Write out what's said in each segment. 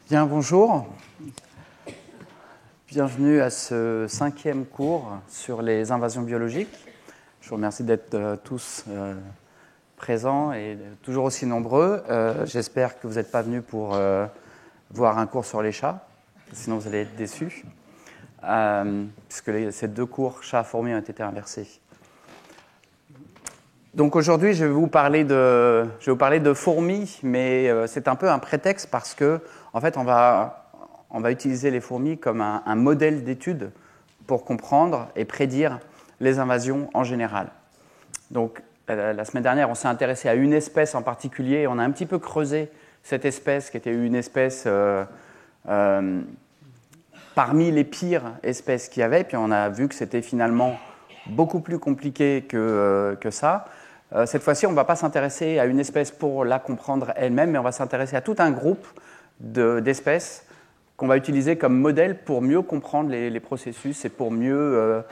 Bien, bonjour. Bienvenue à ce 5e cours sur les invasions biologiques. Je vous remercie d'être tous présents et toujours aussi nombreux. J'espère que vous n'êtes pas venus pour voir un cours sur les chats, sinon vous allez être déçus, puisque ces deux cours chats-fourmis ont été inversés. Donc aujourd'hui, je vais vous parler de fourmis, mais c'est un peu un prétexte parce que, en fait, on va utiliser les fourmis comme un modèle d'étude pour comprendre et prédire les invasions en général. Donc la semaine dernière, on s'est intéressé à une espèce en particulier et on a un petit peu creusé cette espèce qui était une espèce parmi les pires espèces qu'il y avait, puis on a vu que c'était finalement beaucoup plus compliqué que ça. Cette fois-ci, on ne va pas s'intéresser à une espèce pour la comprendre elle-même, mais on va s'intéresser à tout un groupe d'espèces qu'on va utiliser comme modèle pour mieux comprendre les processus et pour mieux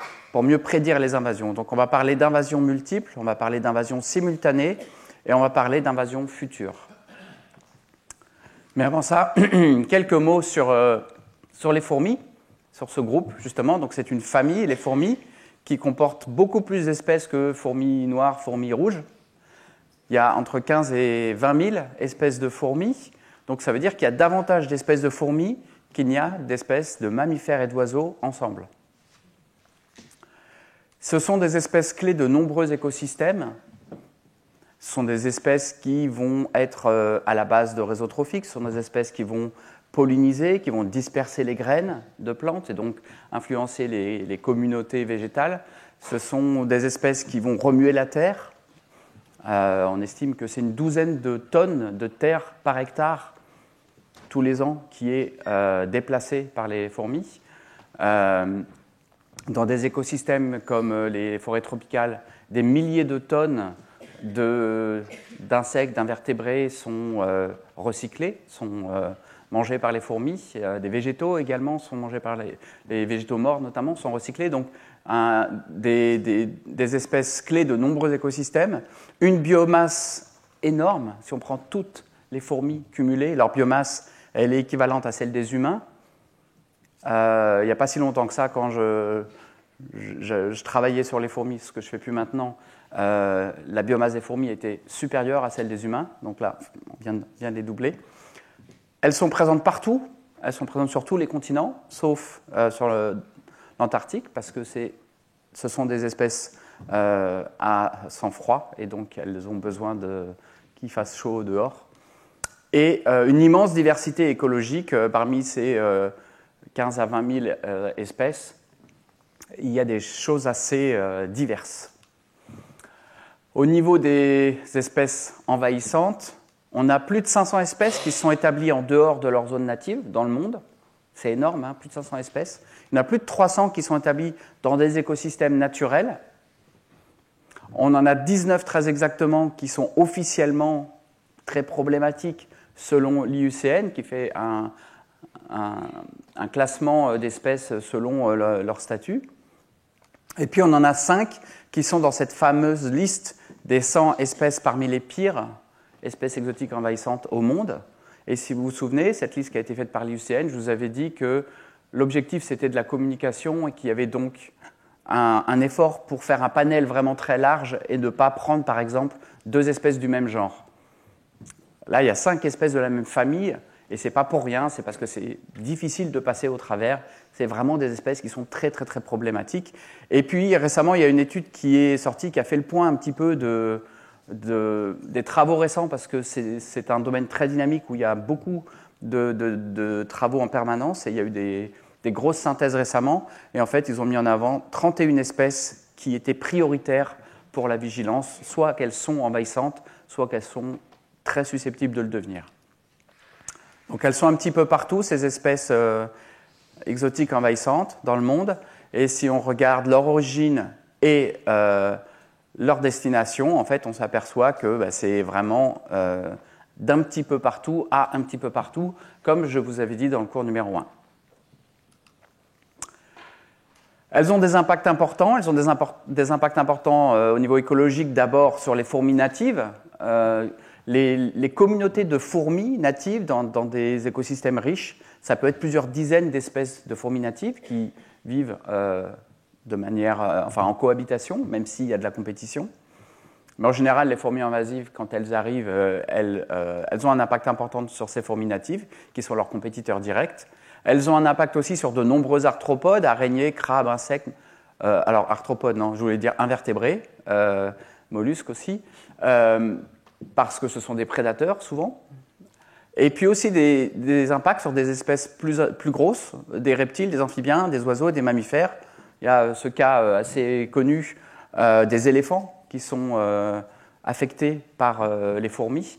prédire les invasions. Donc on va parler d'invasions multiples, on va parler d'invasions simultanées et on va parler d'invasions futures. Mais avant ça, quelques mots sur les fourmis, sur ce groupe justement. Donc c'est une famille, les fourmis, qui comporte beaucoup plus d'espèces que fourmis noires, fourmis rouges. Il y a entre 15 et 20 000 espèces de fourmis. Donc ça veut dire qu'il y a davantage d'espèces de fourmis qu'il n'y a d'espèces de mammifères et d'oiseaux ensemble. Ce sont des espèces clés de nombreux écosystèmes. Ce sont des espèces qui vont être à la base de réseaux trophiques. Ce sont des espèces qui vont polliniser, qui vont disperser les graines de plantes et donc influencer les communautés végétales. Ce sont des espèces qui vont remuer la terre. On estime que c'est une douzaine de tonnes de terre par hectare tous les ans qui est déplacée par les fourmis. Dans des écosystèmes comme les forêts tropicales, des milliers de tonnes d'insectes, d'invertébrés sont recyclés, sont mangés par les fourmis. Des végétaux également sont mangés par les végétaux morts notamment, sont recyclés. Donc des espèces clés de nombreux écosystèmes. Une biomasse énorme, si on prend toutes les fourmis cumulées, leur biomasse elle est équivalente à celle des humains. Il n'y a pas si longtemps que ça, quand je travaillais sur les fourmis, ce que je ne fais plus maintenant, la biomasse des fourmis était supérieure à celle des humains. Donc là, on vient de les doubler. Elles sont présentes partout, elles sont présentes sur tous les continents, sauf sur l'Antarctique, parce que ce sont des espèces à sang froid, et donc elles ont besoin qu'il fasse chaud dehors. Et une immense diversité écologique parmi ces 15 à 20 000 espèces. Il y a des choses assez diverses. Au niveau des espèces envahissantes, on a plus de 500 espèces qui sont établies en dehors de leur zone native dans le monde. C'est énorme, hein, plus de 500 espèces. Il y en a plus de 300 qui sont établies dans des écosystèmes naturels. On en a 19 très exactement qui sont officiellement très problématiques selon l'IUCN, qui fait un classement d'espèces selon leur statut. Et puis on en a 5 qui sont dans cette fameuse liste des 100 espèces parmi les pires espèces exotiques envahissantes au monde. Et si vous vous souvenez, cette liste qui a été faite par l'IUCN, je vous avais dit que l'objectif c'était de la communication et qu'il y avait donc un effort pour faire un panel vraiment très large et ne pas prendre par exemple 2 espèces du même genre. Là, il y a 5 espèces de la même famille, et ce n'est pas pour rien, c'est parce que c'est difficile de passer au travers. C'est vraiment des espèces qui sont très, très, très problématiques. Et puis, récemment, il y a une étude qui est sortie, qui a fait le point un petit peu des travaux récents, parce que c'est un domaine très dynamique où il y a beaucoup de travaux en permanence, et il y a eu des grosses synthèses récemment. Et en fait, ils ont mis en avant 31 espèces qui étaient prioritaires pour la vigilance, soit qu'elles sont envahissantes, soit qu'elles sont très susceptibles de le devenir. Donc elles sont un petit peu partout, ces espèces exotiques envahissantes dans le monde. Et si on regarde leur origine et leur destination, en fait, on s'aperçoit que c'est vraiment d'un petit peu partout à un petit peu partout, comme je vous avais dit dans le cours numéro 1. Elles ont des impacts importants. Elles ont des impacts importants au niveau écologique, d'abord sur les fourmis natives. Les communautés de fourmis natives dans des écosystèmes riches, ça peut être plusieurs dizaines d'espèces de fourmis natives qui vivent de manière, en cohabitation, même s'il y a de la compétition. Mais en général, les fourmis invasives, quand elles arrivent, elles ont un impact important sur ces fourmis natives, qui sont leurs compétiteurs directs. Elles ont un impact aussi sur de nombreux arthropodes, araignées, crabes, insectes. Alors, arthropodes, non, je voulais dire invertébrés, mollusques aussi, parce que ce sont des prédateurs, souvent. Et puis aussi des impacts sur des espèces plus grosses, des reptiles, des amphibiens, des oiseaux, des mammifères. Il y a ce cas assez connu des éléphants qui sont affectés par les fourmis,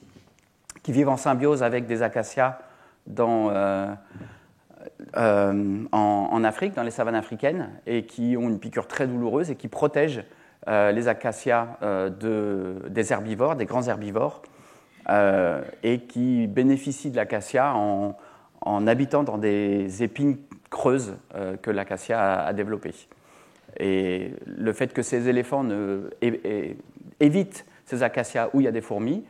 qui vivent en symbiose avec des acacias en Afrique, dans les savanes africaines, et qui ont une piqûre très douloureuse et qui protègent les acacias des herbivores, des grands herbivores, et qui bénéficient de l'acacia en habitant dans des épines creuses que l'acacia a développées. Et le fait que ces éléphants évitent ces acacias où il y a des fourmis,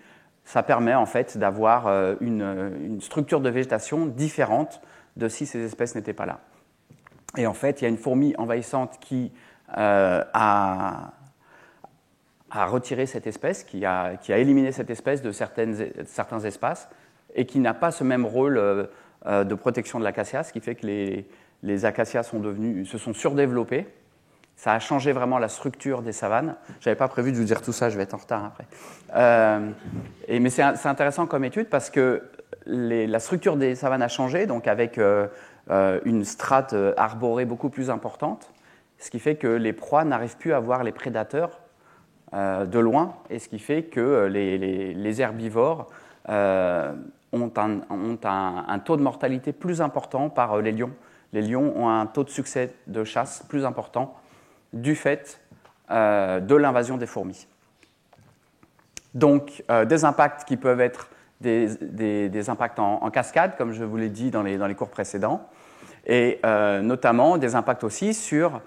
ça permet en fait d'avoir une structure de végétation différente de si ces espèces n'étaient pas là. Et en fait, il y a une fourmi envahissante qui a retiré cette espèce, qui a éliminé cette espèce de certains espaces, et qui n'a pas ce même rôle de protection de l'acacia, ce qui fait que les acacias se sont surdéveloppés. Ça a changé vraiment la structure des savanes. Je n'avais pas prévu de vous dire tout ça, je vais être en retard après. Mais c'est intéressant comme étude parce que la structure des savanes a changé, donc avec une strate arborée beaucoup plus importante, ce qui fait que les proies n'arrivent plus à voir les prédateurs de loin, et ce qui fait que les herbivores ont un taux de mortalité plus important par les lions. Les lions ont un taux de succès de chasse plus important du fait de l'invasion des fourmis. Donc, des impacts qui peuvent être des impacts en cascade, comme je vous l'ai dit dans les cours précédents, et notamment des impacts aussi sur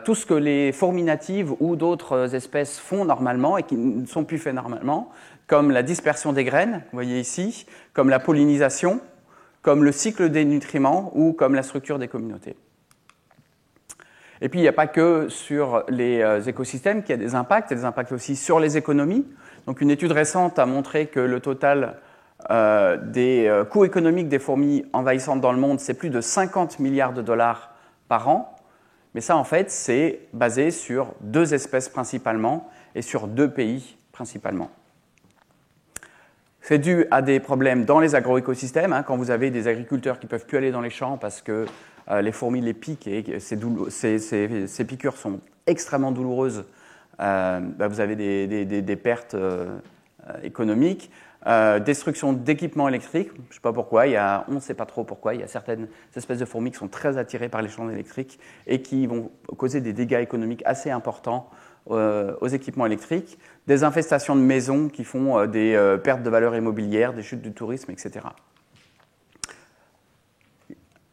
tout ce que les fourmis natives ou d'autres espèces font normalement et qui ne sont plus faits normalement, comme la dispersion des graines, vous voyez ici, comme la pollinisation, comme le cycle des nutriments ou comme la structure des communautés. Et puis, il n'y a pas que sur les écosystèmes qu'il y a des impacts, il y a des impacts aussi sur les économies. Donc, une étude récente a montré que le total des coûts économiques des fourmis envahissantes dans le monde, c'est plus de 50 milliards de dollars par an. Mais ça, en fait, c'est basé sur 2 espèces principalement et sur 2 pays principalement. C'est dû à des problèmes dans les agroécosystèmes, quand vous avez des agriculteurs qui ne peuvent plus aller dans les champs parce que les fourmis les piquent et ces piqûres sont extrêmement douloureuses. Vous avez des pertes économiques, destruction d'équipements électriques. Je ne sais pas pourquoi, on ne sait pas trop pourquoi. Il y a certaines espèces de fourmis qui sont très attirées par les champs électriques et qui vont causer des dégâts économiques assez importants aux équipements électriques, des infestations de maisons qui font des pertes de valeur immobilière, des chutes du tourisme, etc.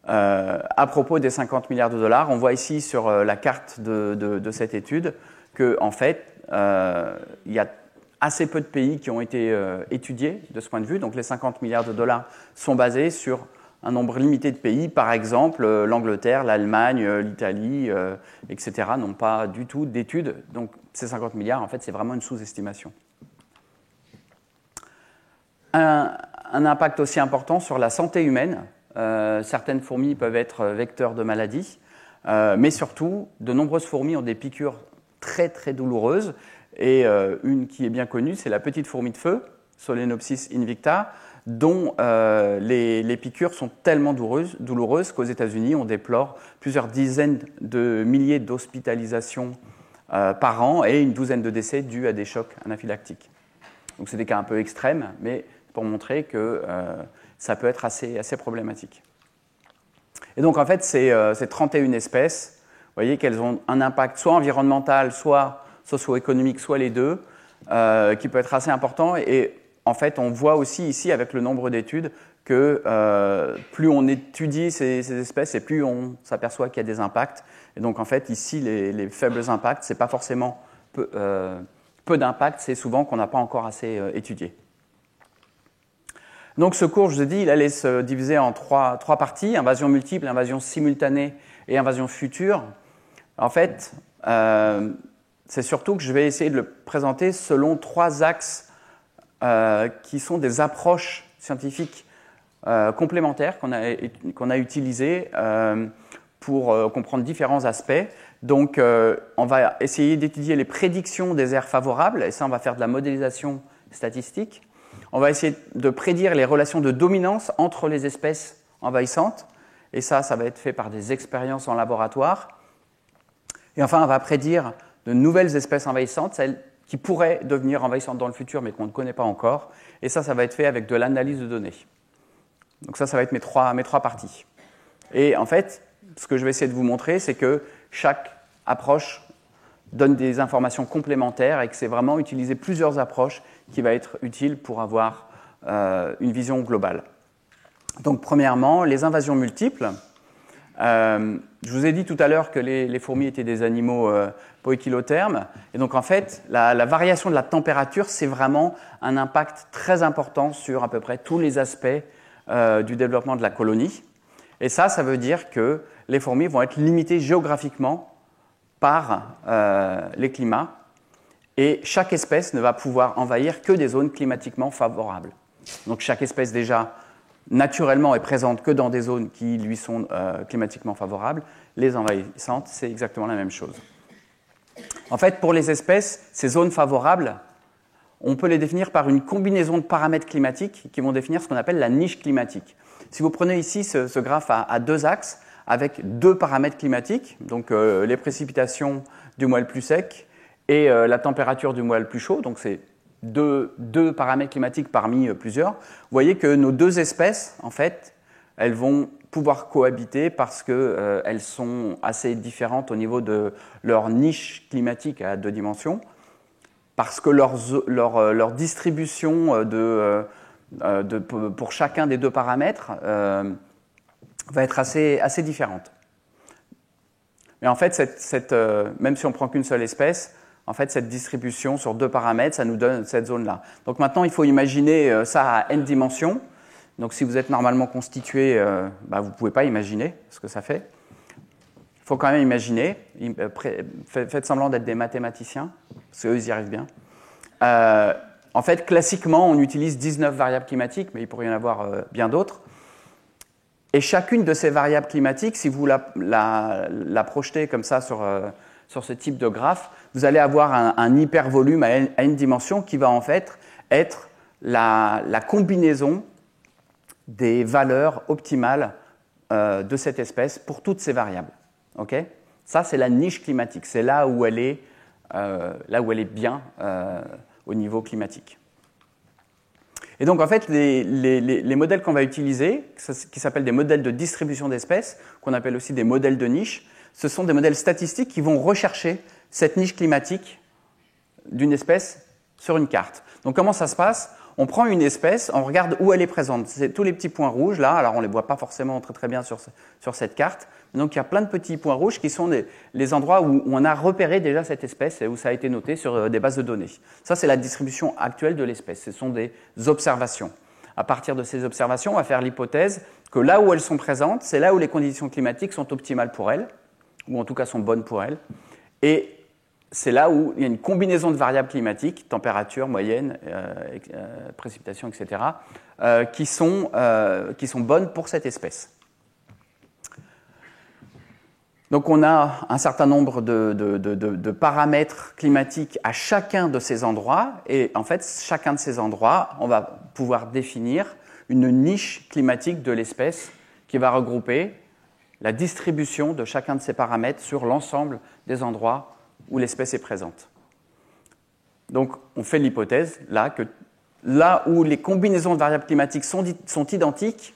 À propos des 50 milliards de dollars, on voit ici sur la carte de cette étude qu'en fait, il y a assez peu de pays qui ont été étudiés de ce point de vue. Donc les 50 milliards de dollars sont basés sur un nombre limité de pays. Par exemple, l'Angleterre, l'Allemagne, l'Italie, etc. n'ont pas du tout d'études. Donc ces 50 milliards, en fait, c'est vraiment une sous-estimation. Un impact aussi important sur la santé humaine. Certaines fourmis peuvent être vecteurs de maladies, mais surtout, de nombreuses fourmis ont des piqûres très très douloureuses. Et une qui est bien connue, c'est la petite fourmi de feu, Solenopsis invicta, dont les piqûres sont tellement douloureuses qu'aux États-Unis, on déplore plusieurs dizaines de milliers d'hospitalisations par an et une douzaine de décès dus à des chocs anaphylactiques. Donc c'est des cas un peu extrêmes, mais pour montrer que ça peut être assez problématique. Et donc en fait, ces 31 espèces, vous voyez qu'elles ont un impact soit environnemental, soit socio-économique, soit les deux, qui peut être assez important. Et en fait, on voit aussi ici, avec le nombre d'études, que plus on étudie ces espèces et plus on s'aperçoit qu'il y a des impacts. Et donc, en fait, ici, les faibles impacts, ce n'est pas forcément peu d'impact, c'est souvent qu'on n'a pas encore assez étudié. Donc ce cours, je vous ai dit, il allait se diviser en trois parties, invasion multiple, invasion simultanée et invasion future. En fait, c'est surtout que je vais essayer de le présenter selon 3 axes qui sont des approches scientifiques complémentaires qu'on a utilisées pour comprendre différents aspects. Donc, on va essayer d'étudier les prédictions des aires favorables, et ça, on va faire de la modélisation statistique. On va essayer de prédire les relations de dominance entre les espèces envahissantes, et ça va être fait par des expériences en laboratoire. Et enfin, on va prédire de nouvelles espèces envahissantes, celles qui pourraient devenir envahissantes dans le futur, mais qu'on ne connaît pas encore. Et ça va être fait avec de l'analyse de données. Donc ça va être mes trois parties. Et en fait, ce que je vais essayer de vous montrer, c'est que chaque approche donne des informations complémentaires et que c'est vraiment utiliser plusieurs approches qui va être utile pour avoir une vision globale. Donc premièrement, les invasions multiples. Je vous ai dit tout à l'heure que les fourmis étaient des animaux poikilothermes. Et donc en fait, la variation de la température, c'est vraiment un impact très important sur à peu près tous les aspects du développement de la colonie. Et ça veut dire que les fourmis vont être limitées géographiquement par les climats. Et chaque espèce ne va pouvoir envahir que des zones climatiquement favorables. Donc chaque espèce déjà naturellement est présente que dans des zones qui lui sont climatiquement favorables. Les envahissantes, c'est exactement la même chose. En fait, pour les espèces, ces zones favorables, on peut les définir par une combinaison de paramètres climatiques qui vont définir ce qu'on appelle la niche climatique. Si vous prenez ici ce graphe à 2 axes, avec 2 paramètres climatiques, donc les précipitations du mois le plus sec et la température du mois le plus chaud, donc c'est deux paramètres climatiques parmi plusieurs. Vous voyez que nos 2 espèces, en fait, elles vont pouvoir cohabiter parce qu'elles sont assez différentes au niveau de leur niche climatique à 2 dimensions, parce que leur distribution pour chacun des 2 paramètres va être assez différente. Mais en fait, même si on ne prend qu'une seule espèce, en fait, cette distribution sur 2 paramètres, ça nous donne cette zone-là. Donc maintenant, il faut imaginer ça à n dimensions. Donc si vous êtes normalement constitué, vous ne pouvez pas imaginer ce que ça fait. Il faut quand même imaginer. Faites semblant d'être des mathématiciens, parce qu'eux, ils y arrivent bien. En fait, classiquement, on utilise 19 variables climatiques, mais il pourrait y en avoir bien d'autres. Et chacune de ces variables climatiques, si vous la projetez comme ça sur ce type de graphe, vous allez avoir un hypervolume à une dimension qui va en fait être la combinaison des valeurs optimales de cette espèce pour toutes ces variables. Okay ? Ça, c'est la niche climatique. C'est là où elle est bien au niveau climatique. Et donc, en fait, les modèles qu'on va utiliser, qui s'appellent des modèles de distribution d'espèces, qu'on appelle aussi des modèles de niche, ce sont des modèles statistiques qui vont rechercher cette niche climatique d'une espèce sur une carte. Donc, comment ça se passe ? On prend une espèce, on regarde où elle est présente. C'est tous les petits points rouges, là, alors on ne les voit pas forcément très bien sur cette carte. Donc, il y a plein de petits points rouges qui sont les endroits où on a repéré déjà cette espèce et où ça a été noté sur des bases de données. Ça, c'est la distribution actuelle de l'espèce. Ce sont des observations. À partir de ces observations, on va faire l'hypothèse que là où elles sont présentes, c'est là où les conditions climatiques sont optimales pour elles, ou en tout cas sont bonnes pour elles. Et c'est là où il y a une combinaison de variables climatiques, température, moyenne, précipitation, etc., qui sont bonnes pour cette espèce. Donc on a un certain nombre de paramètres climatiques à chacun de ces endroits, et en fait, chacun de ces endroits, on va pouvoir définir une niche climatique de l'espèce qui va regrouper la distribution de chacun de ces paramètres sur l'ensemble des endroits où l'espèce est présente. Donc, on fait l'hypothèse, là, que là où les combinaisons de variables climatiques sont identiques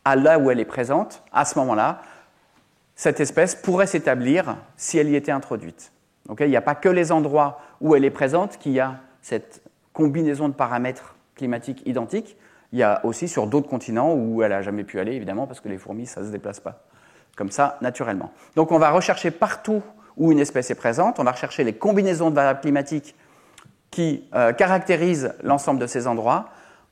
à là où elle est présente, à ce moment-là, cette espèce pourrait s'établir si elle y était introduite. Okay ? Il n'y a pas que les endroits où elle est présente qui a cette combinaison de paramètres climatiques identiques. Il y a aussi sur d'autres continents où elle n'a jamais pu aller, évidemment, parce que les fourmis, ça ne se déplace pas comme ça, naturellement. Donc, on va rechercher partout où une espèce est présente, on va rechercher les combinaisons de variables climatiques qui caractérisent l'ensemble de ces endroits.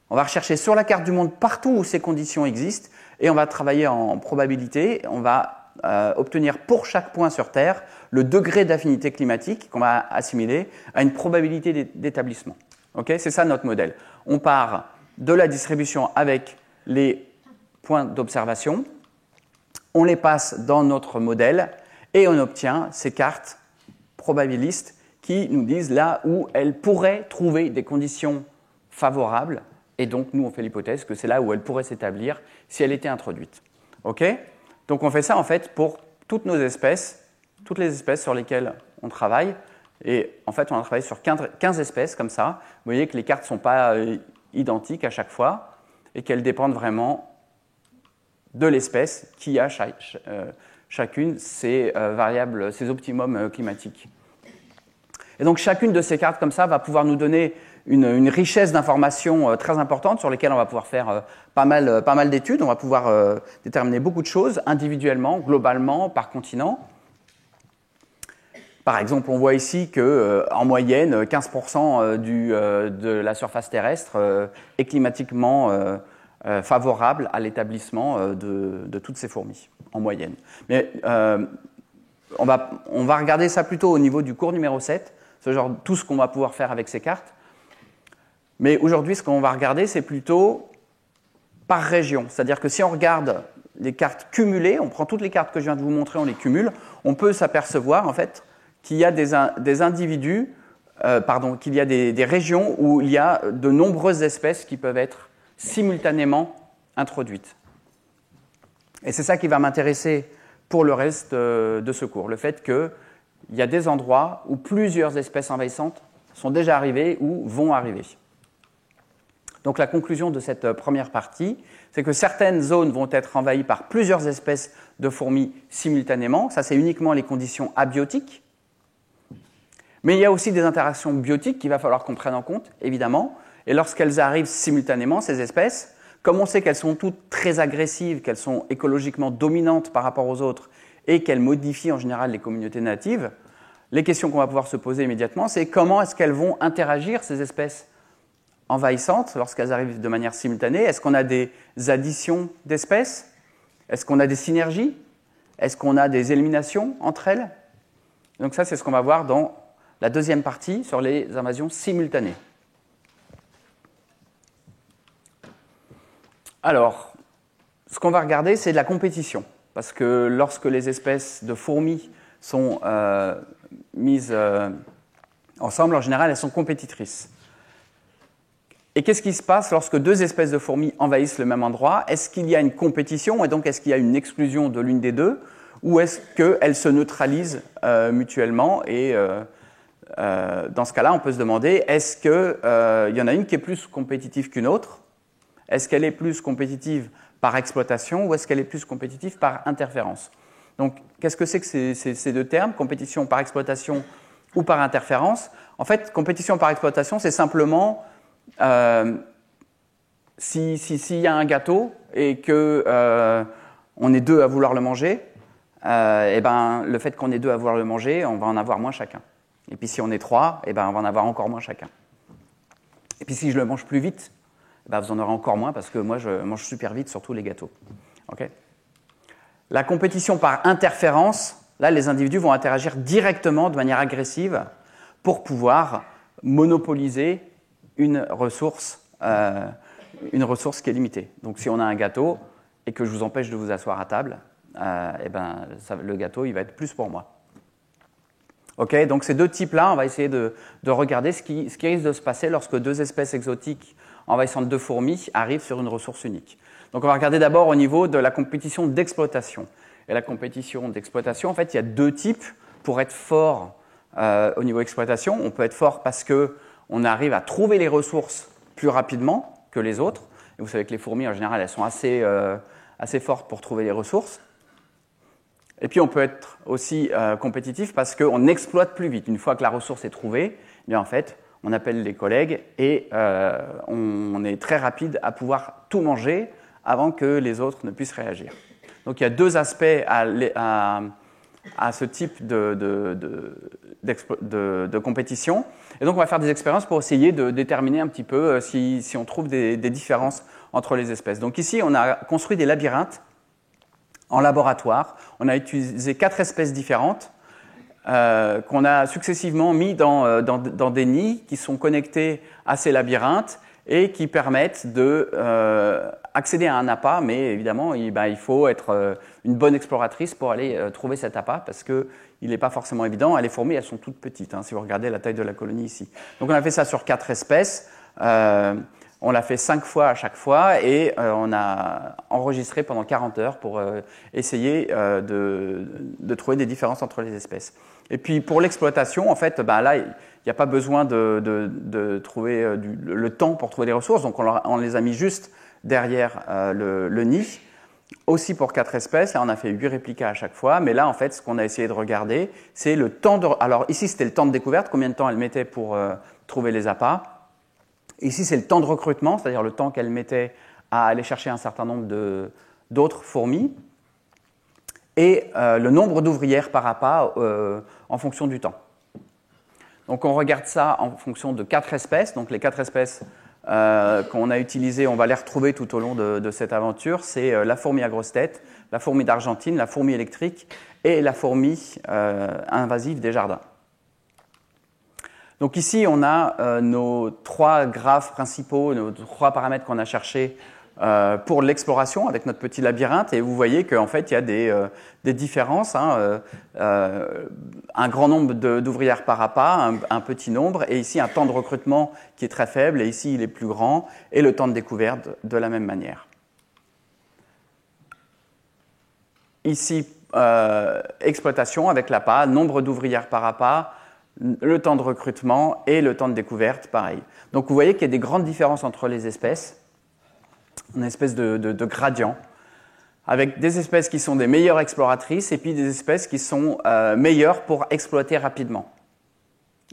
On va rechercher sur la carte du monde partout où ces conditions existent et on va travailler en probabilité. On va obtenir pour chaque point sur Terre le degré d'affinité climatique qu'on va assimiler à une probabilité d'établissement. Okay, c'est ça notre modèle. On part de la distribution avec les points d'observation, on les passe dans notre modèle et on obtient ces cartes probabilistes qui nous disent là où elles pourraient trouver des conditions favorables. Et donc, nous, on fait l'hypothèse que c'est là où elle pourrait s'établir si elle était introduite. Okay, donc, on fait ça, en fait, pour toutes nos espèces, toutes les espèces sur lesquelles on travaille. Et en fait, on a travaillé sur 15 espèces comme ça. Vous voyez que les cartes ne sont pas identiques à chaque fois et qu'elles dépendent vraiment de l'espèce qui a chacune ses variables, ses optimums climatiques. Et donc, chacune de ces cartes comme ça va pouvoir nous donner une richesse d'informations très importante sur lesquelles on va pouvoir faire pas mal d'études. On va pouvoir déterminer beaucoup de choses individuellement, globalement, par continent. Par exemple, on voit ici qu'en moyenne, 15% de la surface terrestre est climatiquement favorable à l'établissement de toutes ces fourmis, en moyenne. Mais on va regarder ça plutôt au niveau du cours numéro 7, tout ce qu'on va pouvoir faire avec ces cartes. Mais aujourd'hui, ce qu'on va regarder, c'est plutôt par région. C'est-à-dire que si on regarde les cartes cumulées, on prend toutes les cartes que je viens de vous montrer, on les cumule, on peut s'apercevoir en fait qu'il y a des individus, qu'il y a des régions où il y a de nombreuses espèces qui peuvent être simultanément introduites. Et c'est ça qui va m'intéresser pour le reste de ce cours, le fait qu'il y a des endroits où plusieurs espèces envahissantes sont déjà arrivées ou vont arriver. Donc la conclusion de cette première partie, c'est que certaines zones vont être envahies par plusieurs espèces de fourmis simultanément. Ça, c'est uniquement les conditions abiotiques. Mais il y a aussi des interactions biotiques qu'il va falloir qu'on prenne en compte, évidemment. Et lorsqu'elles arrivent simultanément, ces espèces, comme on sait qu'elles sont toutes très agressives, qu'elles sont écologiquement dominantes par rapport aux autres et qu'elles modifient en général les communautés natives, les questions qu'on va pouvoir se poser immédiatement, c'est comment est-ce qu'elles vont interagir, ces espèces envahissantes, lorsqu'elles arrivent de manière simultanée? Est-ce qu'on a des additions d'espèces? Est-ce qu'on a des synergies? Est-ce qu'on a des éliminations entre elles? Donc ça, c'est ce qu'on va voir dans la deuxième partie sur les invasions simultanées. Alors, ce qu'on va regarder, c'est de la compétition. Parce que lorsque les espèces de fourmis sont mises ensemble, en général, elles sont compétitrices. Et qu'est-ce qui se passe lorsque deux espèces de fourmis envahissent le même endroit? Est-ce qu'il y a une compétition et donc est-ce qu'il y a une exclusion de l'une des deux? Ou est-ce qu'elles se neutralisent mutuellement? Et dans ce cas-là, on peut se demander, est-ce qu'il y en a une qui est plus compétitive qu'une autre? Est-ce qu'elle est plus compétitive par exploitation ou est-ce qu'elle est plus compétitive par interférence? Donc, qu'est-ce que c'est que ces deux termes, compétition par exploitation ou par interférence? En fait, compétition par exploitation, c'est simplement s'il y a un gâteau et qu'on est deux à vouloir le manger, et ben, le fait qu'on est deux à vouloir le manger, on va en avoir moins chacun. Et puis si on est trois, et ben, on va en avoir encore moins chacun. Et puis si je le mange plus vite, ben, vous en aurez encore moins parce que moi je mange super vite, surtout les gâteaux. Okay. La compétition par interférence, là les individus vont interagir directement de manière agressive pour pouvoir monopoliser une ressource qui est limitée. Donc si on a un gâteau et que je vous empêche de vous asseoir à table, et ben, le gâteau il va être plus pour moi. Okay, donc ces deux types-là, on va essayer de regarder ce qui risque de se passer lorsque deux espèces exotiques envahissantes de fourmis arrivent sur une ressource unique. Donc on va regarder d'abord au niveau de la compétition d'exploitation. Et la compétition d'exploitation, en fait, il y a deux types. Pour être fort au niveau exploitation, on peut être fort parce qu'on arrive à trouver les ressources plus rapidement que les autres. Et vous savez que les fourmis, en général, elles sont assez fortes pour trouver les ressources. Et puis on peut être aussi compétitif parce qu'on exploite plus vite. Une fois que la ressource est trouvée, eh bien, en fait, on appelle les collègues et on est très rapide à pouvoir tout manger avant que les autres ne puissent réagir. Donc il y a deux aspects à à ce type de compétition. Et donc on va faire des expériences pour essayer de déterminer un petit peu si on trouve des différences entre les espèces. Donc ici, on a construit des labyrinthes en laboratoire. On a utilisé 4 espèces différentes qu'on a successivement mis dans des nids qui sont connectés à ces labyrinthes et qui permettent d'accéder à un appât, mais évidemment, il faut être une bonne exploratrice pour aller trouver cet appât, parce qu'il n'est pas forcément évident. Les fourmis, elles sont toutes petites, hein, si vous regardez la taille de la colonie ici. Donc on a fait ça sur 4 espèces. On l'a fait 5 fois à chaque fois, et on a enregistré pendant 40 heures pour essayer de trouver des différences entre les espèces. Et puis pour l'exploitation, en fait, là, il n'y a pas besoin de trouver le temps pour trouver des ressources, donc on les a mis juste derrière le nid. Aussi pour 4 espèces, là on a fait 8 réplicas à chaque fois, mais là en fait ce qu'on a essayé de regarder, c'est le temps de... Alors ici c'était le temps de découverte, combien de temps elle mettait pour trouver les appâts. Ici c'est le temps de recrutement, c'est-à-dire le temps qu'elle mettait à aller chercher un certain nombre d'autres fourmis, et le nombre d'ouvrières par appât en fonction du temps. Donc on regarde ça en fonction de 4 espèces, donc les 4 espèces qu'on a utilisées, on va les retrouver tout au long de cette aventure, c'est la fourmi à grosse tête, la fourmi d'Argentine, la fourmi électrique et la fourmi invasive des jardins. Donc ici on a nos 3 graphes principaux, nos 3 paramètres qu'on a cherchés pour l'exploration avec notre petit labyrinthe, et vous voyez qu'en fait il y a des différences, hein, un grand nombre d'ouvrières par appât, un petit nombre, et ici un temps de recrutement qui est très faible, et ici il est plus grand, et le temps de découverte de la même manière. Ici, exploitation avec l'appât, nombre d'ouvrières par appât, le temps de recrutement et le temps de découverte, pareil. Donc vous voyez qu'il y a des grandes différences entre les espèces, une espèce de gradient, avec des espèces qui sont des meilleures exploratrices et puis des espèces qui sont meilleures pour exploiter rapidement,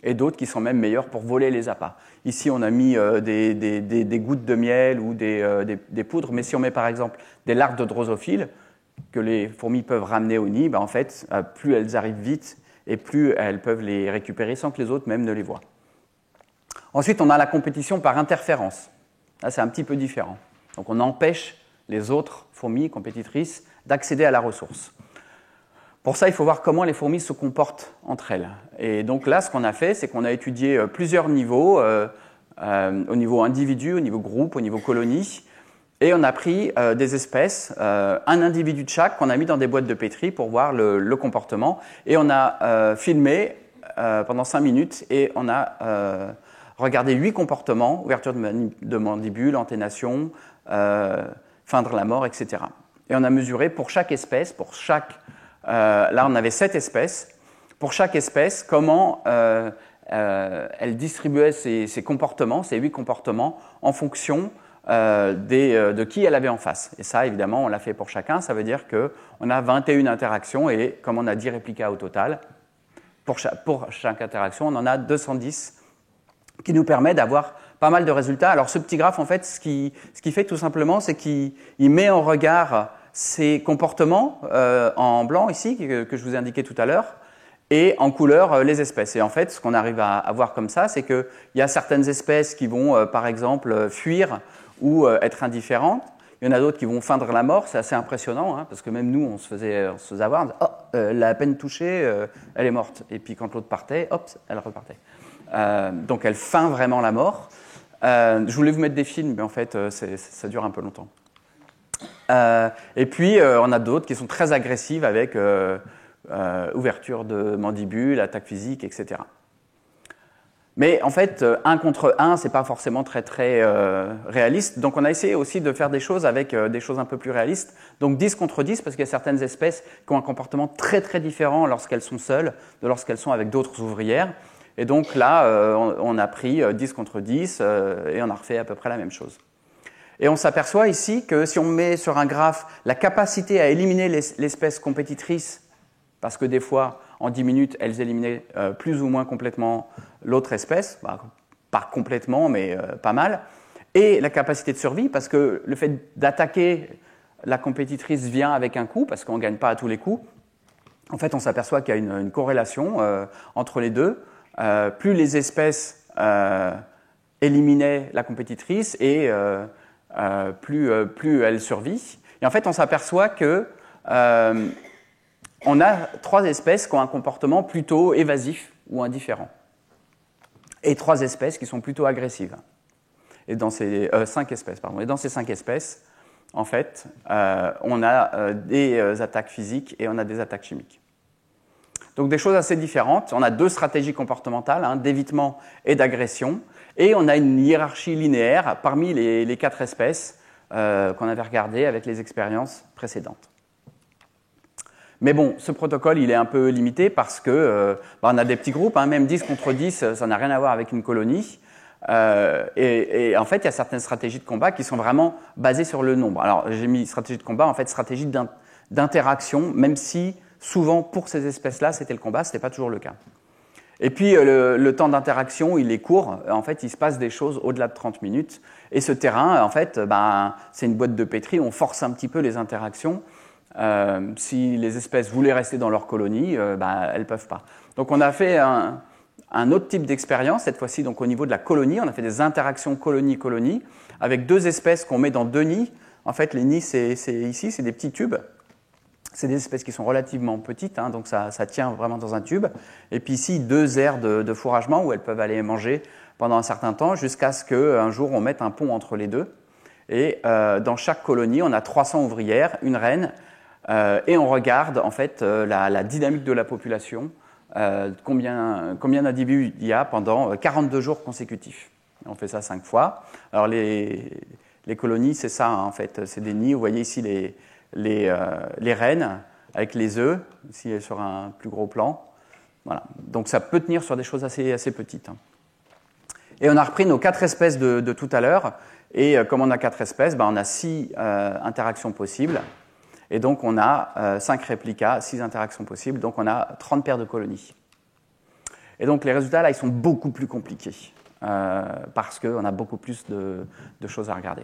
et d'autres qui sont même meilleures pour voler les appâts. Ici, on a mis des gouttes de miel ou des poudres, mais si on met par exemple des larves de drosophiles que les fourmis peuvent ramener au nid, en fait, plus elles arrivent vite et plus elles peuvent les récupérer sans que les autres même ne les voient. Ensuite, on a la compétition par interférence. Là, c'est un petit peu différent. Donc on empêche les autres fourmis compétitrices d'accéder à la ressource. Pour ça, il faut voir comment les fourmis se comportent entre elles. Et donc là, ce qu'on a fait, c'est qu'on a étudié plusieurs niveaux, au niveau individu, au niveau groupe, au niveau colonie, et on a pris des espèces, un individu de chaque, qu'on a mis dans des boîtes de pétri pour voir le comportement, et on a filmé pendant 5 minutes, et on a regardé 8 comportements, ouverture de mandibule, anténation, feindre la mort, etc. Et on a mesuré pour chaque espèce, là on avait 7 espèces, pour chaque espèce, comment elle distribuait ses comportements, ses 8 comportements, en fonction de qui elle avait en face. Et ça, évidemment, on l'a fait pour chacun, ça veut dire qu'on a 21 interactions, et comme on a 10 réplicas au total, pour chaque interaction, on en a 210, qui nous permet d'avoir pas mal de résultats. Alors ce petit graphe, en fait, ce qui fait tout simplement, c'est qu'il met en regard ces comportements en blanc ici, que je vous ai indiqué tout à l'heure, et en couleur les espèces. Et en fait, ce qu'on arrive à voir comme ça, c'est qu'il y a certaines espèces qui vont, par exemple, fuir ou être indifférentes. Il y en a d'autres qui vont feindre la mort. C'est assez impressionnant, hein, parce que même nous, on se faisait avoir. On disait, elle a à peine touchée, elle est morte. Et puis quand l'autre partait, hop, elle repartait. Donc elle feint vraiment la mort. Je voulais vous mettre des films, mais en fait, ça dure un peu longtemps. Et puis, on a d'autres qui sont très agressives avec ouverture de mandibule, attaque physique, etc. Mais en fait, 1 contre 1, c'est pas forcément très réaliste. Donc on a essayé aussi de faire des choses avec des choses un peu plus réalistes. Donc 10 contre 10, parce qu'il y a certaines espèces qui ont un comportement très différent lorsqu'elles sont seules de lorsqu'elles sont avec d'autres ouvrières. Et donc là, on a pris 10 contre 10 et on a refait à peu près la même chose. Et on s'aperçoit ici que si on met sur un graphe la capacité à éliminer l'espèce compétitrice, parce que des fois, en 10 minutes, elles éliminaient plus ou moins complètement l'autre espèce, pas complètement, mais pas mal, et la capacité de survie, parce que le fait d'attaquer la compétitrice vient avec un coût, parce qu'on ne gagne pas à tous les coups, en fait, on s'aperçoit qu'il y a une corrélation entre les deux. Plus les espèces éliminaient la compétitrice et plus elle survit. Et en fait, on s'aperçoit que on a 3 espèces qui ont un comportement plutôt évasif ou indifférent. Et 3 espèces qui sont plutôt agressives. Et dans ces 5 espèces, pardon. Et dans ces 5 espèces, en fait, on a des attaques physiques et on a des attaques chimiques. Donc des choses assez différentes. On a 2 stratégies comportementales, d'évitement et d'agression. Et on a une hiérarchie linéaire parmi les 4 espèces qu'on avait regardées avec les expériences précédentes. Mais bon, ce protocole, il est un peu limité parce que on a des petits groupes, même 10 contre 10, ça n'a rien à voir avec une colonie. Et en fait, il y a certaines stratégies de combat qui sont vraiment basées sur le nombre. Alors, j'ai mis stratégie de combat, en fait, stratégie d'interaction, même si souvent, pour ces espèces-là, c'était le combat, ce n'était pas toujours le cas. Et puis, le temps d'interaction, il est court. En fait, il se passe des choses au-delà de 30 minutes. Et ce terrain, en fait, c'est une boîte de pétri. On force un petit peu les interactions. Si les espèces voulaient rester dans leur colonie, elles ne peuvent pas. Donc, on a fait un autre type d'expérience, cette fois-ci donc au niveau de la colonie. On a fait des interactions colonie-colonie avec 2 espèces qu'on met dans 2 nids. En fait, les nids, c'est ici, c'est des petits tubes. C'est des espèces qui sont relativement petites, donc ça tient vraiment dans un tube. Et puis ici, 2 aires de fourragement où elles peuvent aller manger pendant un certain temps jusqu'à ce qu'un jour on mette un pont entre les deux. Et dans chaque colonie, on a 300 ouvrières, une reine, et on regarde en fait la dynamique de la population, combien d'individus il y a pendant 42 jours consécutifs. On fait ça 5 fois. Alors les colonies, c'est ça en fait, c'est des nids. Vous voyez ici les reines avec les œufs, ici sur un plus gros plan. Voilà. Donc ça peut tenir sur des choses assez petites. Et on a repris nos 4 espèces de tout à l'heure. Et comme on a 4 espèces, on a 6 interactions possibles. Et donc on a 5 réplicas, 6 interactions possibles. Donc on a 30 paires de colonies. Et donc les résultats là, ils sont beaucoup plus compliqués. Parce qu'on a beaucoup plus de choses à regarder.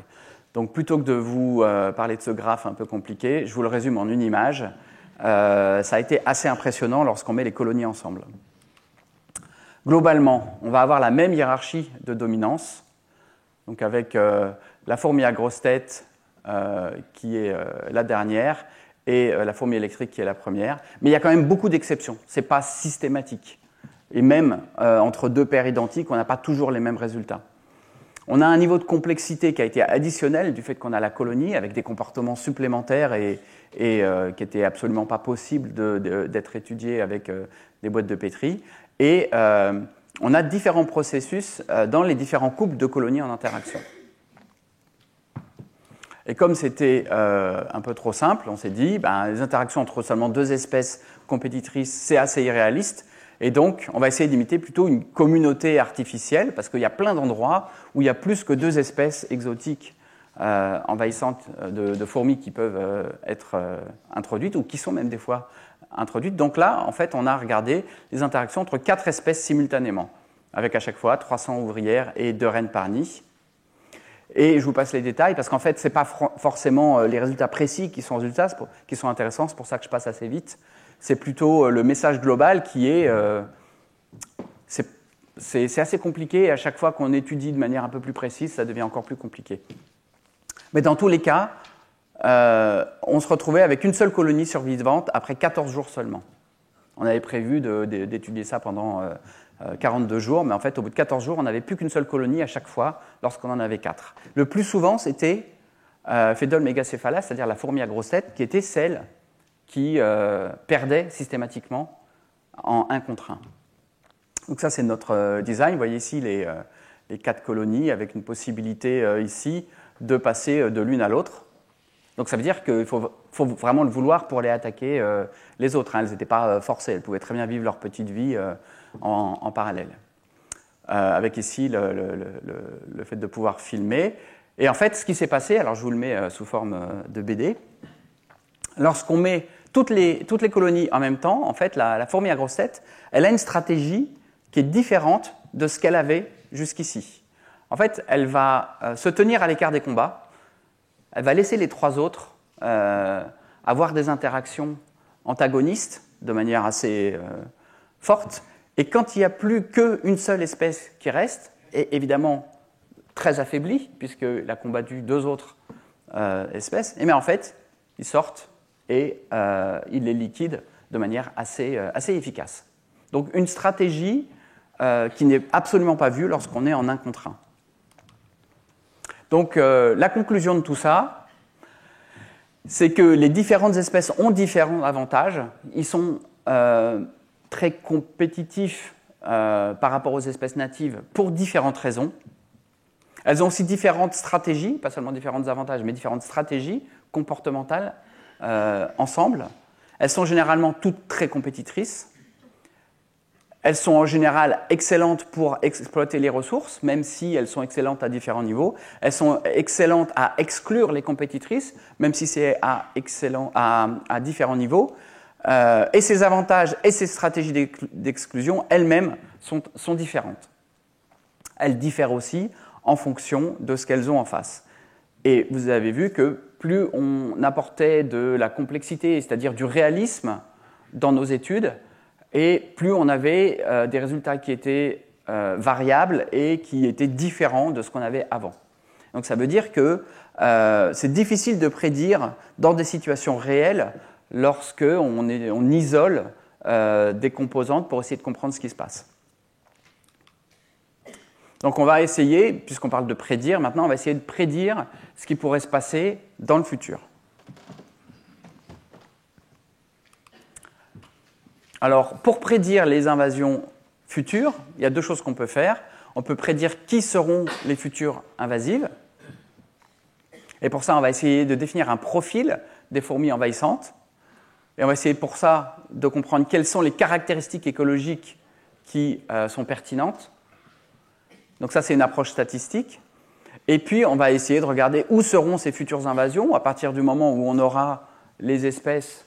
Donc plutôt que de vous parler de ce graphe un peu compliqué, je vous le résume en une image. Ça a été assez impressionnant lorsqu'on met les colonies ensemble. Globalement, on va avoir la même hiérarchie de dominance, donc avec la fourmi à grosse tête qui est la dernière et la fourmi électrique qui est la première. Mais il y a quand même beaucoup d'exceptions, ce n'est pas systématique. Et même entre 2 paires identiques, on n'a pas toujours les mêmes résultats. On a un niveau de complexité qui a été additionnel du fait qu'on a la colonie avec des comportements supplémentaires et qui n'étaient absolument pas possibles d'être étudiés avec des boîtes de pétri. Et on a différents processus dans les différents couples de colonies en interaction. Et comme c'était un peu trop simple, on s'est dit les interactions entre seulement 2 espèces compétitrices, c'est assez irréaliste. Et donc, on va essayer d'imiter plutôt une communauté artificielle, parce qu'il y a plein d'endroits où il y a plus que 2 espèces exotiques envahissantes de fourmis qui peuvent être introduites, ou qui sont même des fois introduites. Donc là, en fait, on a regardé les interactions entre 4 espèces simultanément, avec à chaque fois 300 ouvrières et 2 reines par nid. Et je vous passe les détails, parce qu'en fait, ce n'est pas forcément les résultats précis qui sont intéressants, c'est pour ça que je passe assez vite. C'est plutôt le message global qui est... c'est assez compliqué, et à chaque fois qu'on étudie de manière un peu plus précise, ça devient encore plus compliqué. Mais dans tous les cas, on se retrouvait avec une seule colonie survivante après 14 jours seulement. On avait prévu d'étudier ça pendant 42 jours, mais en fait, au bout de 14 jours, on n'avait plus qu'une seule colonie à chaque fois lorsqu'on en avait 4. Le plus souvent, c'était Phédole megacephala, c'est-à-dire la fourmi à grosse tête, qui était celle qui perdait systématiquement en 1 contre 1. Donc ça, c'est notre design. Vous voyez ici les 4 colonies avec une possibilité ici de passer de l'une à l'autre. Donc ça veut dire qu'il faut vraiment le vouloir pour aller attaquer les autres. Elles n'étaient pas forcées, elles pouvaient très bien vivre leur petite vie en parallèle. Avec ici le fait de pouvoir filmer. Et en fait, ce qui s'est passé, alors je vous le mets sous forme de BD, lorsqu'on met toutes les colonies en même temps, en fait, la fourmi à grosse tête, elle a une stratégie qui est différente de ce qu'elle avait jusqu'ici. En fait, elle va se tenir à l'écart des combats, elle va laisser les 3 autres avoir des interactions antagonistes de manière assez forte. Et quand il n'y a plus qu'une seule espèce qui reste, et évidemment très affaiblie, puisqu'elle a combattu 2 autres espèces, et bien en fait, ils sortent et ils les liquident de manière assez efficace. Donc une stratégie qui n'est absolument pas vue lorsqu'on est en 1 contre 1. Donc la conclusion de tout ça, c'est que les différentes espèces ont différents avantages. Ils sont très compétitifs par rapport aux espèces natives pour différentes raisons. Elles ont aussi différentes stratégies, pas seulement différents avantages, mais différentes stratégies comportementales ensemble. Elles sont généralement toutes très compétitrices. Elles sont en général excellentes pour exploiter les ressources, même si elles sont excellentes à différents niveaux. Elles sont excellentes à exclure les compétitrices, même si c'est à différents niveaux. Et ces avantages et ces stratégies d'exclusion elles-mêmes sont différentes. Elles diffèrent aussi en fonction de ce qu'elles ont en face. Et vous avez vu que plus on apportait de la complexité, c'est-à-dire du réalisme dans nos études, et plus on avait des résultats qui étaient variables et qui étaient différents de ce qu'on avait avant. Donc ça veut dire que c'est difficile de prédire dans des situations réelles lorsqu'on isole des composantes pour essayer de comprendre ce qui se passe. Donc on va essayer, puisqu'on parle de prédire, maintenant on va essayer de prédire ce qui pourrait se passer dans le futur. Alors, pour prédire les invasions futures, il y a 2 choses qu'on peut faire. On peut prédire qui seront les futures invasives. Et pour ça, on va essayer de définir un profil des fourmis envahissantes. Et on va essayer pour ça de comprendre quelles sont les caractéristiques écologiques qui sont pertinentes. Donc ça, c'est une approche statistique. Et puis, on va essayer de regarder où seront ces futures invasions à partir du moment où on aura les espèces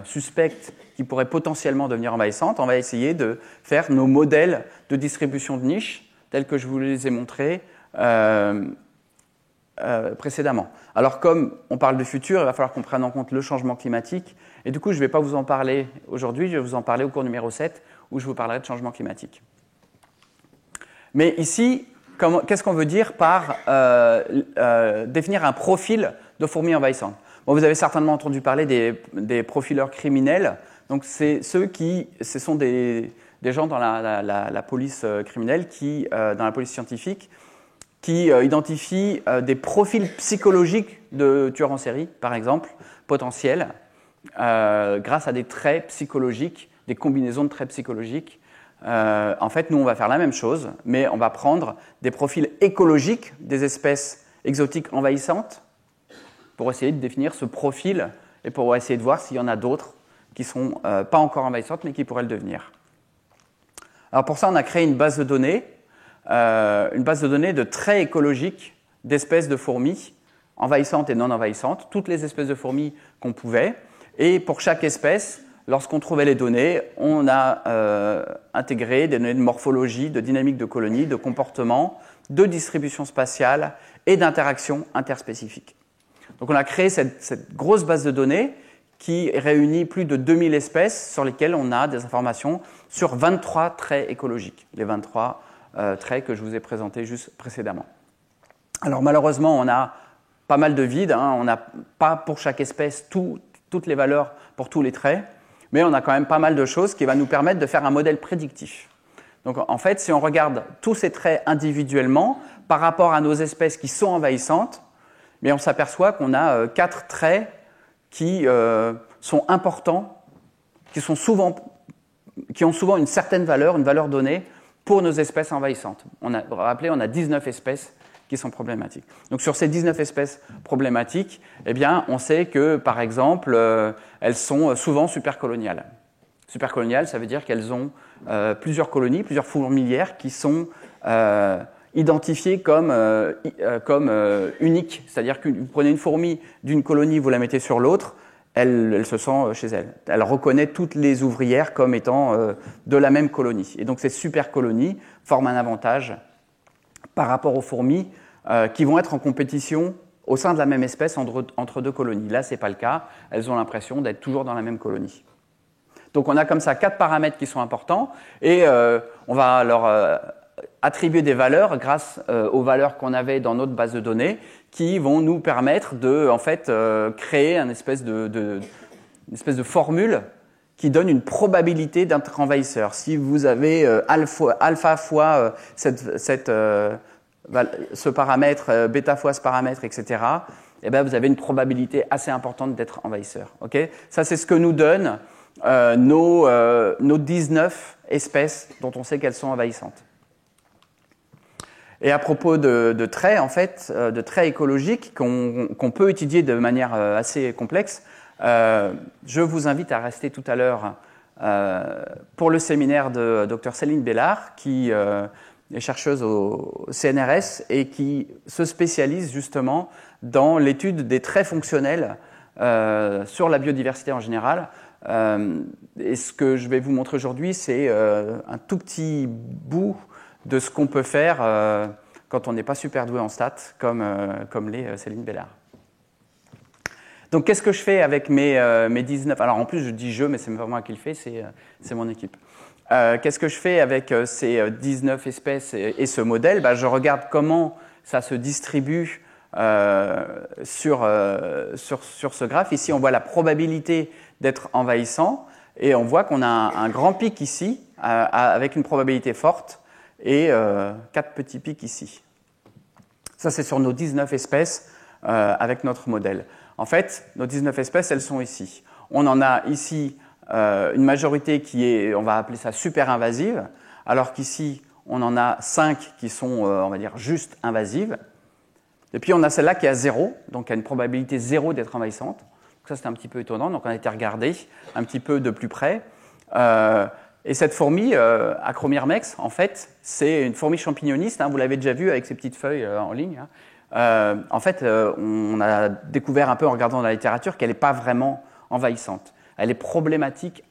suspectes qui pourraient potentiellement devenir envahissantes. On va essayer de faire nos modèles de distribution de niches tels que je vous les ai montrés précédemment. Alors comme on parle de futur, il va falloir qu'on prenne en compte le changement climatique. Et du coup, je ne vais pas vous en parler aujourd'hui, je vais vous en parler au cours numéro 7 où je vous parlerai de changement climatique. Mais ici, qu'est-ce qu'on veut dire par définir un profil de fourmis envahissantes ? Bon, vous avez certainement entendu parler des profileurs criminels. Donc, ce sont des gens dans la police criminelle, dans la police scientifique, qui identifient des profils psychologiques de tueurs en série, par exemple, potentiels, grâce à des traits psychologiques, des combinaisons de traits psychologiques. En fait, nous, on va faire la même chose, mais on va prendre des profils écologiques des espèces exotiques envahissantes pour essayer de définir ce profil et pour essayer de voir s'il y en a d'autres qui ne sont pas encore envahissantes, mais qui pourraient le devenir. Alors pour ça, on a créé une base de données de traits écologiques d'espèces de fourmis envahissantes et non envahissantes, toutes les espèces de fourmis qu'on pouvait. Et pour chaque espèce, lorsqu'on trouvait les données, on a intégré des données de morphologie, de dynamique de colonie, de comportement, de distribution spatiale et d'interaction interspécifique. Donc on a créé cette grosse base de données qui réunit plus de 2000 espèces sur lesquelles on a des informations sur 23 traits écologiques, les 23 traits que je vous ai présentés juste précédemment. Alors malheureusement, on a pas mal de vide, on n'a pas pour chaque espèce toutes les valeurs pour tous les traits, mais on a quand même pas mal de choses qui vont nous permettre de faire un modèle prédictif. Donc en fait, si on regarde tous ces traits individuellement par rapport à nos espèces qui sont envahissantes, mais on s'aperçoit qu'on a 4 traits qui sont importants, qui ont souvent une certaine valeur, une valeur donnée pour nos espèces envahissantes. Rappelez, on a 19 espèces qui sont problématiques. Donc sur ces 19 espèces problématiques, eh bien, on sait que, par exemple, elles sont souvent supercoloniales. Supercoloniales, ça veut dire qu'elles ont plusieurs colonies, plusieurs fourmilières qui sont identifiées comme uniques. C'est-à-dire que vous prenez une fourmi d'une colonie, vous la mettez sur l'autre, elle se sent chez elle. Elle reconnaît toutes les ouvrières comme étant de la même colonie. Et donc ces supercolonies forment un avantage par rapport aux fourmis qui vont être en compétition au sein de la même espèce entre 2 colonies. Là, ce n'est pas le cas. Elles ont l'impression d'être toujours dans la même colonie. Donc on a comme ça 4 paramètres qui sont importants et on va leur attribuer des valeurs grâce aux valeurs qu'on avait dans notre base de données qui vont nous permettre de en fait, créer une espèce de formule qui donne une probabilité d'être envahisseur. Si vous avez alpha fois ce paramètre, bêta fois ce paramètre, etc., eh bien, vous avez une probabilité assez importante d'être envahisseur. Okay, ça, c'est ce que nous donnent nos 19 espèces dont on sait qu'elles sont envahissantes. Et à propos de traits, en fait, de traits écologiques qu'on peut étudier de manière assez complexe, je vous invite à rester tout à l'heure pour le séminaire de Dr Céline Bellard, qui est chercheuse au CNRS et qui se spécialise justement dans l'étude des traits fonctionnels sur la biodiversité en général. Et ce que je vais vous montrer aujourd'hui, c'est un tout petit bout de ce qu'on peut faire quand on n'est pas super doué en stats, comme l'est Céline Bellard. Donc, qu'est-ce que je fais avec mes 19 ? Alors, en plus, je dis je, mais c'est pas moi qui le fais, c'est mon équipe. Qu'est-ce que je fais avec ces 19 espèces et ce modèle ? Je regarde comment ça se distribue sur ce graphe. Ici, on voit la probabilité d'être envahissant et on voit qu'on a un grand pic ici avec une probabilité forte et 4 petits pics ici. Ça, c'est sur nos 19 espèces avec notre modèle. En fait, nos 19 espèces, elles sont ici. On en a ici une majorité qui est, on va appeler ça super invasive, alors qu'ici, on en a 5 qui sont, on va dire, juste invasives. Et puis, on a celle-là qui est à 0, donc qui a une probabilité 0 d'être envahissante. Donc ça, c'est un petit peu étonnant. Donc, on a été regarder un petit peu de plus près. Et cette fourmi, Acromyrmex, en fait, c'est une fourmi champignoniste. Vous l'avez déjà vue avec ses petites feuilles en ligne. En fait, on a découvert un peu en regardant dans la littérature qu'elle n'est pas vraiment envahissante. Elle est problématique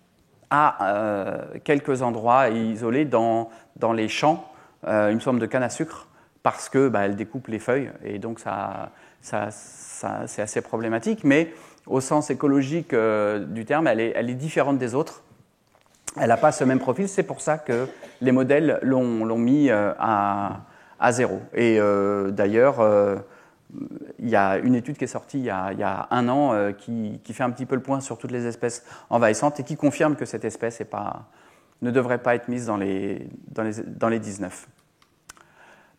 à quelques endroits isolés dans les champs, il me semble, de canne à sucre, parce que elle découpe les feuilles, et donc c'est assez problématique. Mais au sens écologique du terme, elle est différente des autres. Elle n'a pas ce même profil, c'est pour ça que les modèles l'ont mis à 0. Et d'ailleurs, il y a une étude qui est sortie il y a 1 an qui fait un petit peu le point sur toutes les espèces envahissantes et qui confirme que cette espèce ne devrait pas être mise dans les 19.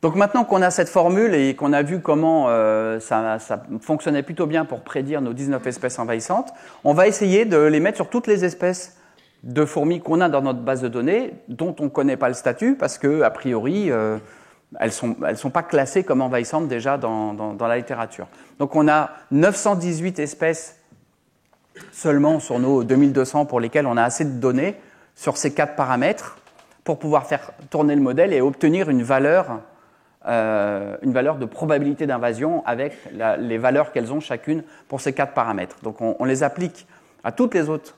Donc maintenant qu'on a cette formule et qu'on a vu comment ça fonctionnait plutôt bien pour prédire nos 19 espèces envahissantes, on va essayer de les mettre sur toutes les espèces de fourmis qu'on a dans notre base de données, dont on ne connaît pas le statut, parce qu'a priori, elles sont pas classées comme envahissantes déjà dans la littérature. Donc on a 918 espèces seulement sur nos 2200 pour lesquelles on a assez de données sur ces 4 paramètres pour pouvoir faire tourner le modèle et obtenir une valeur de probabilité d'invasion avec les valeurs qu'elles ont chacune pour ces 4 paramètres. Donc on les applique à toutes les autres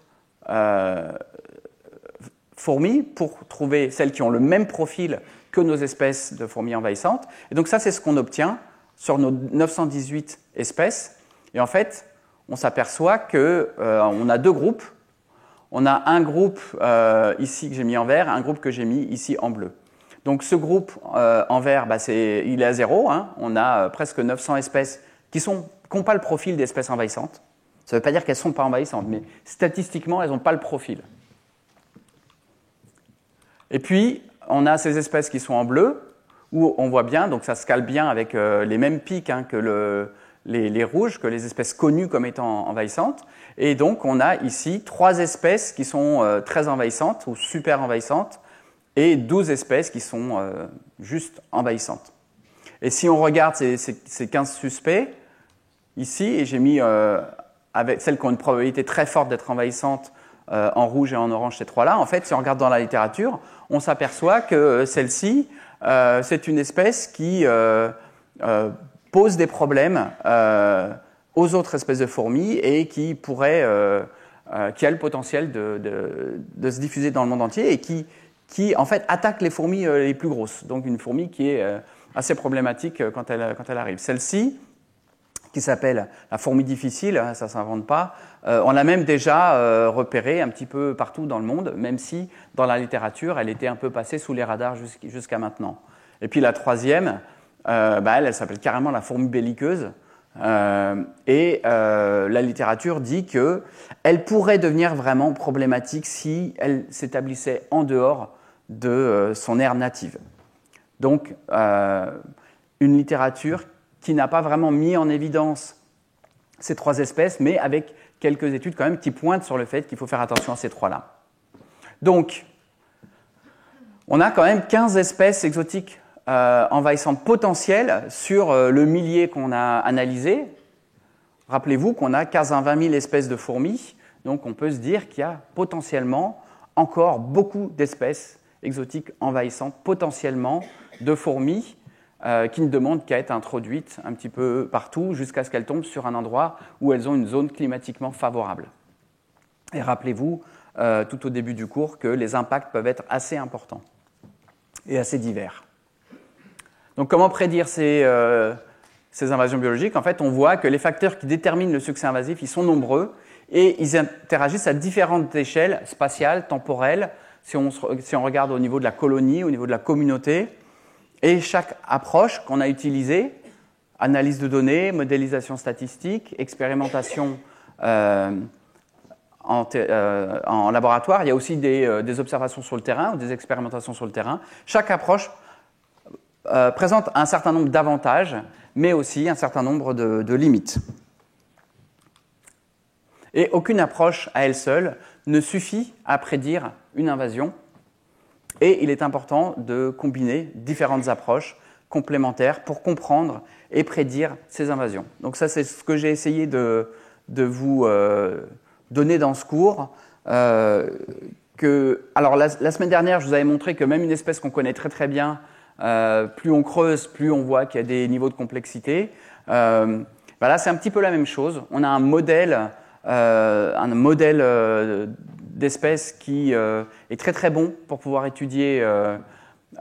fourmis pour trouver celles qui ont le même profil que nos espèces de fourmis envahissantes. Et donc ça, c'est ce qu'on obtient sur nos 918 espèces. Et en fait, on s'aperçoit qu'on a 2 groupes. On a un groupe ici que j'ai mis en vert, un groupe que j'ai mis ici en bleu. Donc ce groupe en vert, il est à 0. On a presque 900 espèces qui n'ont pas le profil d'espèces envahissantes. Ça ne veut pas dire qu'elles ne sont pas envahissantes, mais statistiquement, elles n'ont pas le profil. Et puis, on a ces espèces qui sont en bleu, où on voit bien, donc ça se cale bien avec les mêmes pics que les rouges, que les espèces connues comme étant envahissantes. Et donc, on a ici 3 espèces qui sont très envahissantes ou super envahissantes, et 12 espèces qui sont juste envahissantes. Et si on regarde ces 15 suspects, ici, et j'ai mis avec celles qui ont une probabilité très forte d'être envahissantes en rouge et en orange, ces 3-là, en fait, si on regarde dans la littérature, on s'aperçoit que celle-ci, c'est une espèce qui pose des problèmes aux autres espèces de fourmis et qui a le potentiel de se diffuser dans le monde entier et qui en fait, attaque les fourmis les plus grosses. Donc une fourmi qui est assez problématique quand elle arrive. Celle-ci, qui s'appelle la fourmi difficile, hein, ça ne s'invente pas. On l'a même déjà repérée un petit peu partout dans le monde, même si dans la littérature, elle était un peu passée sous les radars jusqu'à maintenant. Et puis la troisième, elle s'appelle carrément la fourmi belliqueuse. La littérature dit qu'elle pourrait devenir vraiment problématique si elle s'établissait en dehors de son aire native. Donc, une littérature qui n'a pas vraiment mis en évidence ces trois espèces, mais avec quelques études quand même qui pointent sur le fait qu'il faut faire attention à ces trois-là. Donc, on a quand même 15 espèces exotiques envahissantes potentielles sur le millier qu'on a analysé. Rappelez-vous qu'on a 15 à 20 000 espèces de fourmis, donc on peut se dire qu'il y a potentiellement encore beaucoup d'espèces exotiques envahissantes, potentiellement de fourmis, qui ne demandent qu'à être introduites un petit peu partout jusqu'à ce qu'elles tombent sur un endroit où elles ont une zone climatiquement favorable. Et rappelez-vous, tout au début du cours, que les impacts peuvent être assez importants et assez divers. Donc comment prédire ces invasions biologiques? En fait, on voit que les facteurs qui déterminent le succès invasif, ils sont nombreux et ils interagissent à différentes échelles spatiales, temporelles, si on regarde au niveau de la colonie, au niveau de la communauté. Et chaque approche qu'on a utilisée, analyse de données, modélisation statistique, expérimentation en laboratoire, il y a aussi des observations sur le terrain ou des expérimentations sur le terrain. Chaque approche présente un certain nombre d'avantages, mais aussi un certain nombre de limites. Et aucune approche à elle seule ne suffit à prédire une invasion. Et il est important de combiner différentes approches complémentaires pour comprendre et prédire ces invasions. Donc ça, c'est ce que j'ai essayé de vous donner dans ce cours. Alors la semaine dernière, je vous avais montré que même une espèce qu'on connaît très très bien, plus on creuse, plus on voit qu'il y a des niveaux de complexité. Là, c'est un petit peu la même chose. On a un modèle d'espèce qui est très très bon pour pouvoir étudier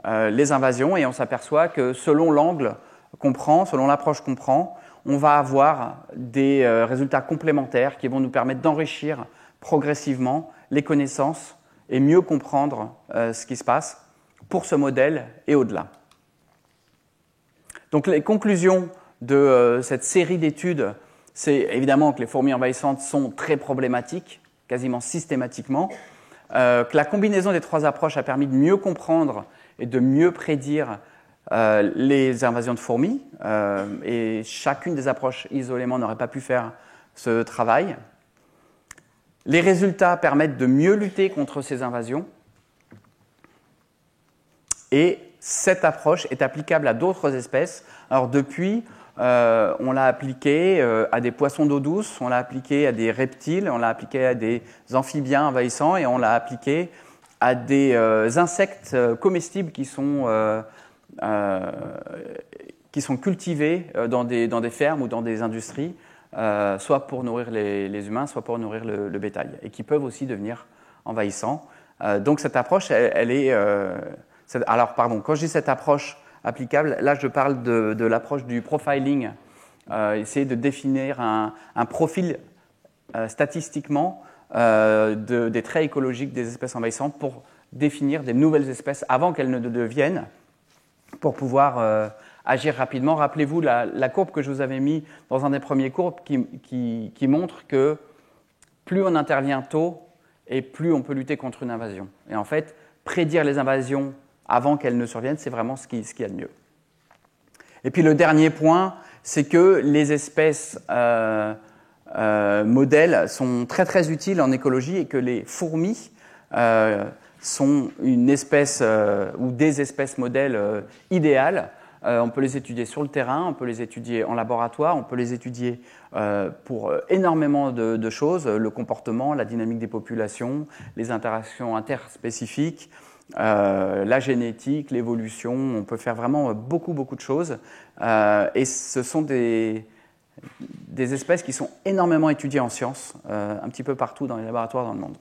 les invasions, et on s'aperçoit que selon l'angle qu'on prend, selon l'approche qu'on prend, on va avoir des résultats complémentaires qui vont nous permettre d'enrichir progressivement les connaissances et mieux comprendre ce qui se passe pour ce modèle et au-delà. Donc les conclusions de cette série d'études, c'est évidemment que les fourmis envahissantes sont très problématiques, quasiment systématiquement, que la combinaison des trois approches a permis de mieux comprendre et de mieux prédire les invasions de fourmis, et chacune des approches isolément n'aurait pas pu faire ce travail. Les résultats permettent de mieux lutter contre ces invasions, et cette approche est applicable à d'autres espèces. Alors depuis, on l'a appliqué à des poissons d'eau douce, on l'a appliqué à des reptiles, on l'a appliqué à des amphibiens envahissants, et on l'a appliqué à des insectes comestibles qui sont cultivés dans des fermes ou dans des industries, soit pour nourrir les humains, soit pour nourrir le bétail, et qui peuvent aussi devenir envahissants. Donc cette approche, elle est... Alors, pardon, quand je dis cette approche applicable, là je parle de l'approche du profiling, essayer de définir un profil statistiquement des traits écologiques des espèces envahissantes pour définir des nouvelles espèces avant qu'elles ne deviennent, pour pouvoir agir rapidement. Rappelez-vous la courbe que je vous avais mise dans un des premiers courbes qui montre que plus on intervient tôt et plus on peut lutter contre une invasion. Et en fait, prédire les invasions avant qu'elles ne surviennent, c'est vraiment ce qu'il y a de mieux. Et puis le dernier point, c'est que les espèces modèles sont très très utiles en écologie, et que les fourmis sont une espèce ou des espèces modèles idéales. On peut les étudier sur le terrain, on peut les étudier en laboratoire, on peut les étudier pour énormément de choses, le comportement, la dynamique des populations, les interactions interspécifiques, la génétique, l'évolution. On peut faire vraiment beaucoup de choses, et ce sont des espèces qui sont énormément étudiées en sciences, un petit peu partout dans les laboratoires dans le monde.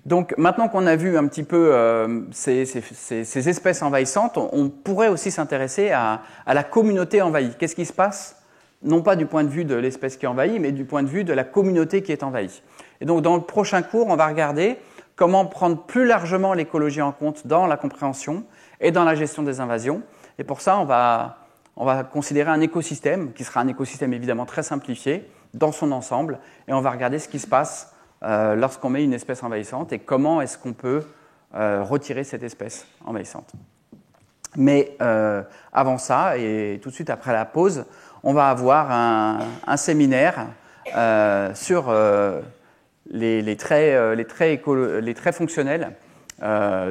Donc maintenant qu'on a vu un petit peu ces espèces envahissantes, on pourrait aussi s'intéresser à la communauté envahie. Qu'est-ce qui se passe? Non pas du point de vue de l'espèce qui est envahie, mais du point de vue de la communauté qui est envahie. Et donc dans le prochain cours, on va regarder comment prendre plus largement l'écologie en compte dans la compréhension et dans la gestion des invasions. Et pour ça, on va considérer un écosystème, qui sera un écosystème évidemment très simplifié, dans son ensemble, et on va regarder ce qui se passe lorsqu'on met une espèce envahissante et comment est-ce qu'on peut retirer cette espèce envahissante. Mais avant ça, et tout de suite après la pause, on va avoir un séminaire sur les traits fonctionnels,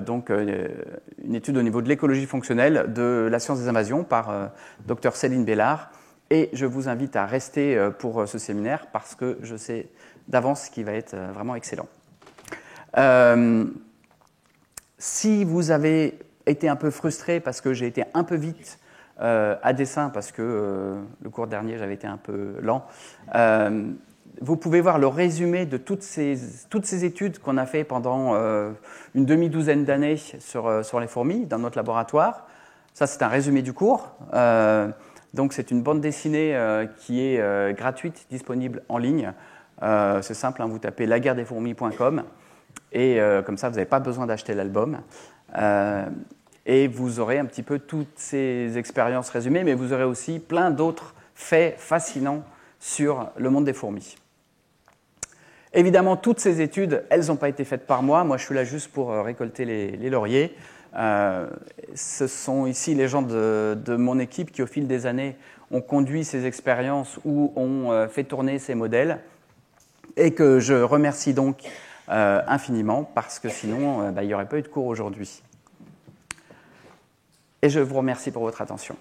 donc une étude au niveau de l'écologie fonctionnelle de la science des invasions par Dr Céline Bellard. Et je vous invite à rester pour ce séminaire parce que je sais d'avance qu'il va être vraiment excellent. Si vous avez été un peu frustré parce que j'ai été un peu vite à dessein, parce que le cours dernier j'avais été un peu lent, vous pouvez voir le résumé de toutes ces études qu'on a fait pendant une demi-douzaine d'années sur les fourmis dans notre laboratoire. Ça, c'est un résumé du cours. Donc, c'est une bande dessinée qui est gratuite, disponible en ligne. C'est simple, hein, vous tapez laguerredesfourmis.com et comme ça, vous n'avez pas besoin d'acheter l'album. Et vous aurez un petit peu toutes ces expériences résumées, mais vous aurez aussi plein d'autres faits fascinants sur le monde des fourmis. Évidemment, toutes ces études, elles n'ont pas été faites par moi. Moi, je suis là juste pour récolter les lauriers. Ce sont ici les gens de mon équipe qui, au fil des années, ont conduit ces expériences ou ont fait tourner ces modèles et que je remercie donc infiniment parce que sinon, il n'y aurait pas eu de cours aujourd'hui. Et je vous remercie pour votre attention.